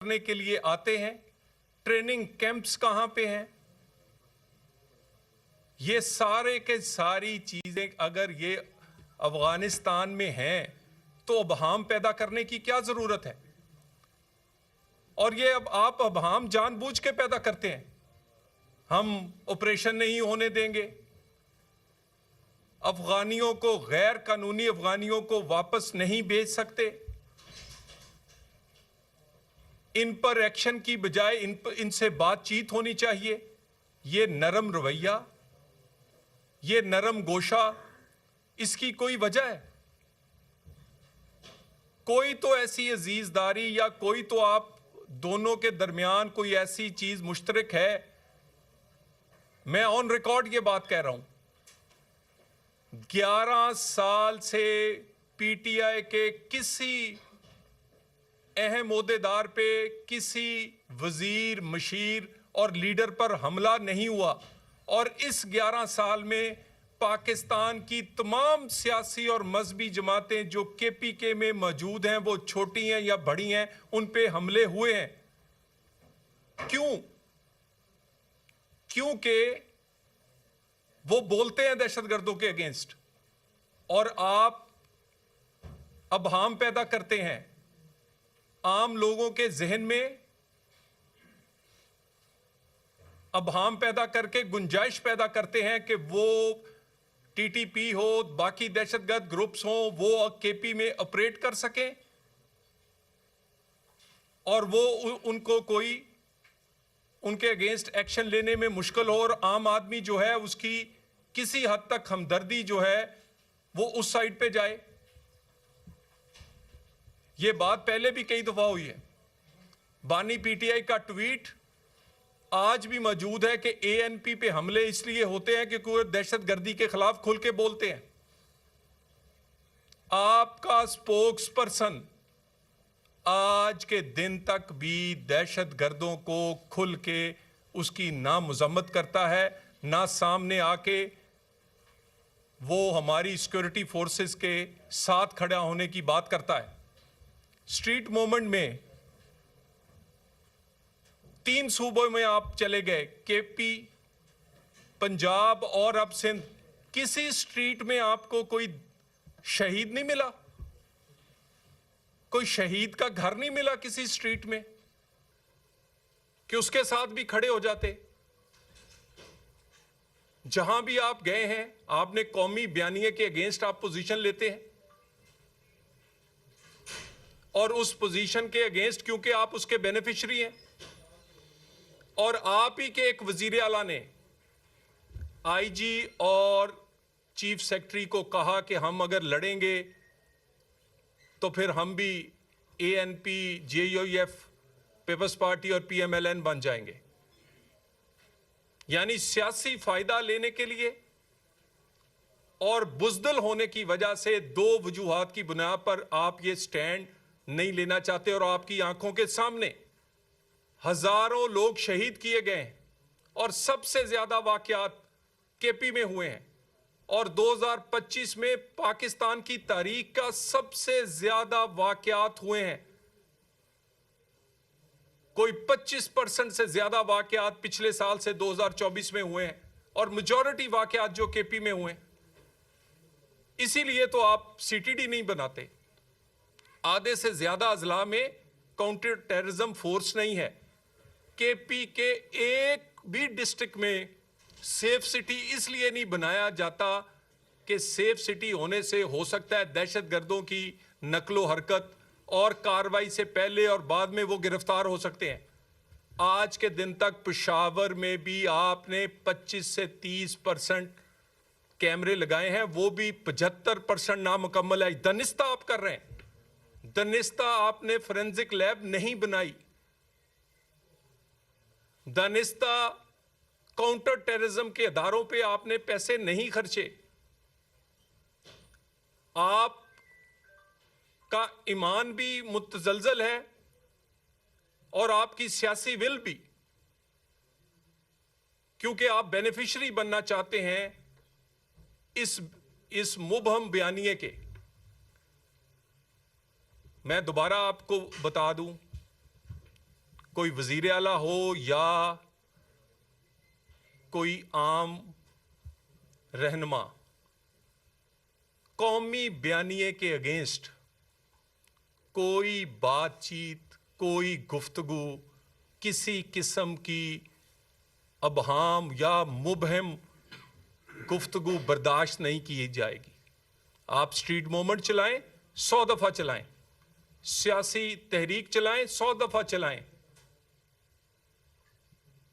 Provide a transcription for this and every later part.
کرنے کے لیے آتے ہیں، ٹریننگ کیمپس کہاں پہ ہیں؟ یہ سارے کے ساری چیزیں اگر یہ افغانستان میں ہیں تو ابہام پیدا کرنے کی کیا ضرورت ہے؟ اور یہ اب آپ ابہام جان بوجھ کے پیدا کرتے ہیں، ہم آپریشن نہیں ہونے دیں گے، افغانیوں کو، غیر قانونی افغانیوں کو واپس نہیں بھیج سکتے، ان پر ایکشن کی بجائے ان سے بات چیت ہونی چاہیے۔ یہ نرم رویہ، یہ نرم گوشہ، اس کی کوئی وجہ ہے؟ کوئی تو ایسی عزیز داری یا کوئی تو آپ دونوں کے درمیان کوئی ایسی چیز مشترک ہے۔ میں آن ریکارڈ یہ بات کہہ رہا ہوں، 11 سال سے پی ٹی آئی کے کسی اہم عہدیدار پہ، کسی وزیر، مشیر اور لیڈر پر حملہ نہیں ہوا، اور اس 11 سال میں پاکستان کی تمام سیاسی اور مذہبی جماعتیں جو کے پی کے میں موجود ہیں، وہ چھوٹی ہیں یا بڑی ہیں، ان پہ حملے ہوئے ہیں۔ کیوں؟ کیونکہ وہ بولتے ہیں دہشت گردوں کے اگینسٹ، اور آپ ابہام پیدا کرتے ہیں عام لوگوں کے ذہن میں، ابہام پیدا کر کے گنجائش پیدا کرتے ہیں کہ وہ ٹی ٹی پی ہو، باقی دہشت گرد گروپس ہوں، وہ کے پی میں آپریٹ کر سکیں، اور وہ ان کو کوئی ان کے اگینسٹ ایکشن لینے میں مشکل ہو، اور عام آدمی جو ہے اس کی کسی حد تک ہمدردی جو ہے وہ اس سائڈ پہ جائے۔ یہ بات پہلے بھی کئی دفعہ ہوئی ہے۔ بانی پی ٹی آئی کا ٹویٹ آج بھی موجود ہے کہ اے این پی پہ حملے اس لیے ہوتے ہیں کہ کوئی دہشت گردی کے خلاف کھل کے بولتے ہیں۔ آپ کا سپوکس پرسن آج کے دن تک بھی دہشت گردوں کو کھل کے اس کی نہ مذمت کرتا ہے، نہ سامنے آ کے وہ ہماری سیکورٹی فورسز کے ساتھ کھڑا ہونے کی بات کرتا ہے۔ اسٹریٹ موومنٹ میں 3 صوبوں میں آپ چلے گئے، کے پی، پنجاب اور اب سندھ، کسی اسٹریٹ میں آپ کو کوئی شہید نہیں ملا؟ کوئی شہید کا گھر نہیں ملا کسی اسٹریٹ میں کہ اس کے ساتھ بھی کھڑے ہو جاتے؟ جہاں بھی آپ گئے ہیں، آپ نے قومی بیانیے کے اگینسٹ آپ پوزیشن لیتے ہیں، اور اس پوزیشن کے اگینسٹ کیونکہ آپ اس کے بینیفیشری ہیں، اور آپ ہی کے ایک وزیر اعلیٰ نے آئی جی اور چیف سیکرٹری کو کہا کہ ہم اگر لڑیں گے تو پھر ہم بھی A N P, J U F, peoples party اور پی ایم ایل این بن جائیں گے۔ یعنی سیاسی فائدہ لینے کے لیے اور بزدل ہونے کی وجہ سے 2 وجوہات کی بنا پر آپ یہ سٹینڈ نہیں لینا چاہتے، اور آپ کی آنکھوں کے سامنے ہزاروں لوگ شہید کیے گئے ہیں، اور سب سے زیادہ واقعات کے پی میں ہوئے ہیں، اور 2025 میں پاکستان کی تاریخ کا سب سے زیادہ واقعات ہوئے ہیں۔ کوئی 25% سے زیادہ واقعات پچھلے سال سے 2024 میں ہوئے ہیں، اور میجورٹی واقعات جو کے پی میں ہوئے ہیں۔ اسی لیے تو آپ سی ٹی ڈی نہیں بناتے۔ آدھے سے زیادہ اضلاع میں کاؤنٹر ٹیررزم فورس نہیں ہے۔ کے پی کے ایک بھی ڈسٹرکٹ میں سیف سٹی اس لیے نہیں بنایا جاتا کہ سیف سٹی ہونے سے ہو سکتا ہے دہشت گردوں کی نقل و حرکت اور کارروائی سے پہلے اور بعد میں وہ گرفتار ہو سکتے ہیں۔ آج کے دن تک پشاور میں بھی آپ نے 25 سے 30% کیمرے لگائے ہیں، وہ بھی 75% نامکمل ہے۔ دانستہ آپ کر رہے ہیں، دانستہ آپ نے فورینزک لیب نہیں بنائی، دانستہ کاؤنٹر ٹیررزم کے اداروں پہ آپ نے پیسے نہیں خرچے۔ آپ کا ایمان بھی متزلزل ہے، اور آپ کی سیاسی ول بھی، کیونکہ آپ بینیفیشری بننا چاہتے ہیں اس مبہم بیانیے کے۔ میں دوبارہ آپ کو بتا دوں، کوئی وزیر اعلیٰ ہو یا کوئی عام رہنما قومی بیانیے کے اگینسٹ کوئی بات چیت، کوئی گفتگو، کسی قسم کی ابہام یا مبہم گفتگو برداشت نہیں کی جائے گی۔ آپ سٹریٹ موومنٹ چلائیں، 100 دفعہ چلائیں، سیاسی تحریک چلائیں، 100 دفعہ چلائیں،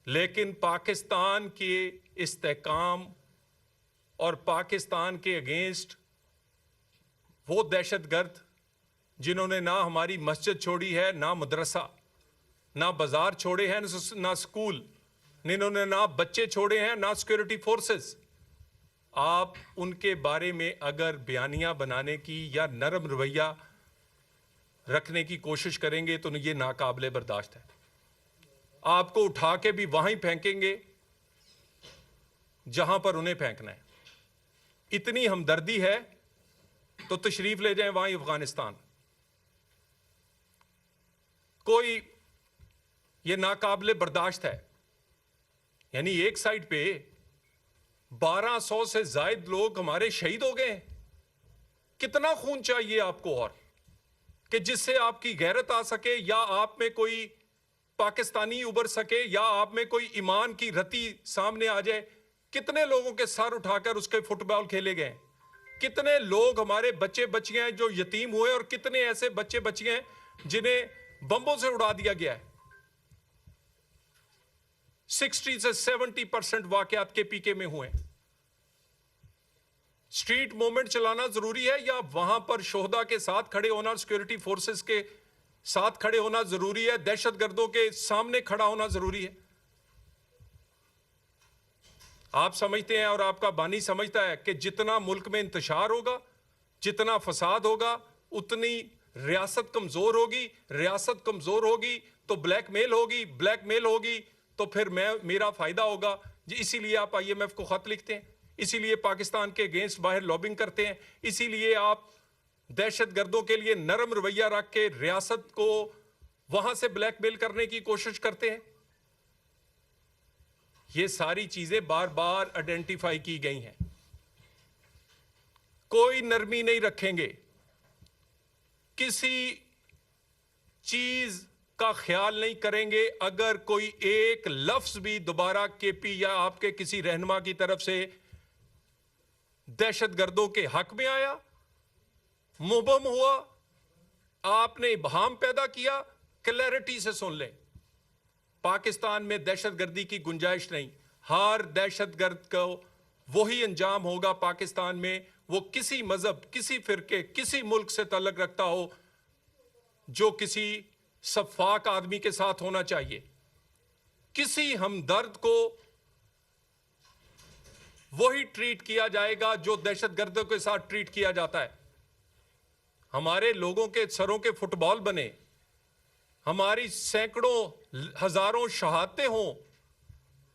لیکن پاکستان کے استحکام اور پاکستان کے اگینسٹ وہ دہشت گرد جنہوں نے نہ ہماری مسجد چھوڑی ہے، نہ مدرسہ، نہ بازار چھوڑے ہیں، نہ اسکول، جنہوں نے نہ بچے چھوڑے ہیں، نہ سیکورٹی فورسز، آپ ان کے بارے میں اگر بیانیہ بنانے کی یا نرم رویہ رکھنے کی کوشش کریں گے تو یہ ناقابل برداشت ہے۔ آپ کو اٹھا کے بھی وہیں پھینکیں گے جہاں پر انہیں پھینکنا ہے۔ اتنی ہمدردی ہے تو تشریف لے جائیں وہیں افغانستان۔ کوئی یہ ناقابل برداشت ہے۔ یعنی ایک سائٹ پہ 1200 سے زائد لوگ ہمارے شہید ہو گئے ہیں۔ کتنا خون چاہیے آپ کو اور کہ جس سے آپ کی غیرت آ سکے، یا آپ میں کوئی پاکستانی ابھر سکے، یا آپ میں کوئی ایمان کی رتی سامنے آ جائے؟ کتنے لوگوں کے سر اٹھا کر اس کے فٹ بال کھیلے گئے؟ کتنے لوگ ہمارے بچے بچیاں ہیں جو یتیم ہوئے، اور کتنے ایسے بچے بچیاں ہیں جنہیں بمبوں سے اڑا دیا گیا ہے؟ 60 سے 70% واقعات کے پی کے میں ہوئے۔ سٹریٹ موومنٹ چلانا ضروری ہے یا وہاں پر شہداء کے ساتھ کھڑے ہونا، سیکورٹی فورسز کے ساتھ کھڑے ہونا ضروری ہے، دہشت گردوں کے سامنے کھڑا ہونا ضروری ہے؟ آپ سمجھتے ہیں اور آپ کا بانی سمجھتا ہے کہ جتنا ملک میں انتشار ہوگا، جتنا فساد ہوگا، اتنی ریاست کمزور ہوگی، ریاست کمزور ہوگی تو بلیک میل ہوگی، بلیک میل ہوگی تو پھر میرا فائدہ ہوگا۔ اسی لیے آپ آئی ایم ایف کو خط لکھتے ہیں، اسی لیے پاکستان کے اگینسٹ باہر لابنگ کرتے ہیں، اسی لیے آپ دہشت گردوں کے لیے نرم رویہ رکھ کے ریاست کو وہاں سے بلیک میل کرنے کی کوشش کرتے ہیں۔ یہ ساری چیزیں بار بار آئیڈینٹیفائی کی گئی ہیں۔ کوئی نرمی نہیں رکھیں گے، کسی چیز کا خیال نہیں کریں گے اگر کوئی ایک لفظ بھی دوبارہ کے پی یا آپ کے کسی رہنما کی طرف سے دہشت گردوں کے حق میں آیا، مبہم ہوا، آپ نے ابہام پیدا کیا، کلیئرٹی سے سن لیں، پاکستان میں دہشت گردی کی گنجائش نہیں۔ ہر دہشت گرد کو وہی انجام ہوگا پاکستان میں، وہ کسی مذہب، کسی فرقے، کسی ملک سے تعلق رکھتا ہو، جو کسی شفاق آدمی کے ساتھ ہونا چاہیے۔ کسی ہمدرد کو وہی ٹریٹ کیا جائے گا جو دہشت گردوں کے ساتھ ٹریٹ کیا جاتا ہے۔ ہمارے لوگوں کے سروں کے فٹ بال بنے، ہماری سینکڑوں ہزاروں شہادتیں ہوں،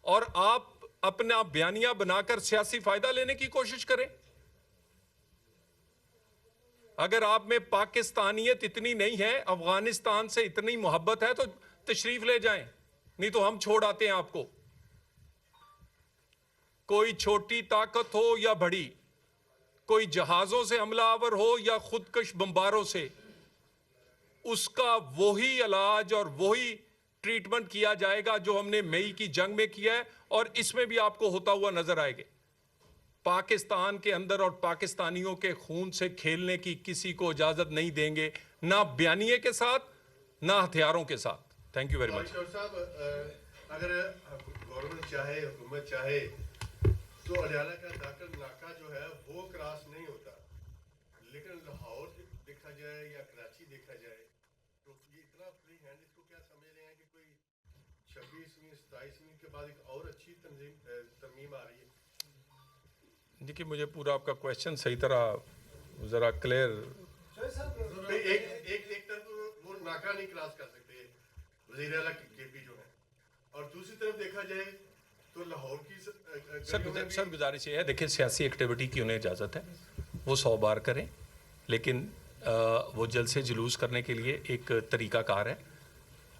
اور آپ اپنا بیانیہ بنا کر سیاسی فائدہ لینے کی کوشش کریں۔ اگر آپ میں پاکستانیت اتنی نہیں ہے، افغانستان سے اتنی محبت ہے تو تشریف لے جائیں، نہیں تو ہم چھوڑ آتے ہیں آپ کو۔ کوئی چھوٹی طاقت ہو یا بڑی، کوئی جہازوں سے حملہ آور ہو یا خودکش بمباروں سے، اس کا وہی علاج اور وہی ٹریٹمنٹ کیا جائے گا جو ہم نے مئی کی جنگ میں کیا ہے، اور اس میں بھی آپ کو ہوتا ہوا نظر آئے گا۔ پاکستان کے اندر اور پاکستانیوں کے خون سے کھیلنے کی کسی کو اجازت نہیں دیں گے، نہ بیانیے کے ساتھ، نہ ہتھیاروں کے ساتھ۔ Thank you very much. صاحب، اگر گورنمنٹ چاہے، حکومت چاہے تو اڈیالہ کا داخل ناکہ جو ہے وہ کراس نہیں ہوتا، لیکن لاہور دیکھا جائے یا کراچی دیکھا جائے تو یہ اتنا فری ہینڈ، اس کو کیا سمجھ رہے ہیں کہ کوئی 26ویں 27ویں کے بعد ایک اور اچھی ترمیم آ رہی ہے؟ دیکھیے، مجھے پورا آپ کا کویشچن صحیح طرح ذرا کلیئر۔ ایک طرف وہ ناکہ نہیں کراس کر سکتے وزیر اعلیٰ کے پی جو ہیں، اور دوسری طرف دیکھا جائے تو لاہور کی سر گزارش یہ ہے، دیکھیں سیاسی ایکٹیویٹی کی انہیں اجازت ہے، وہ 100 بار کریں، لیکن وہ جلسے جلوس کرنے کے لیے ایک طریقہ کار ہے،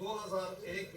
2001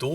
2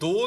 2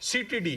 CTD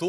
2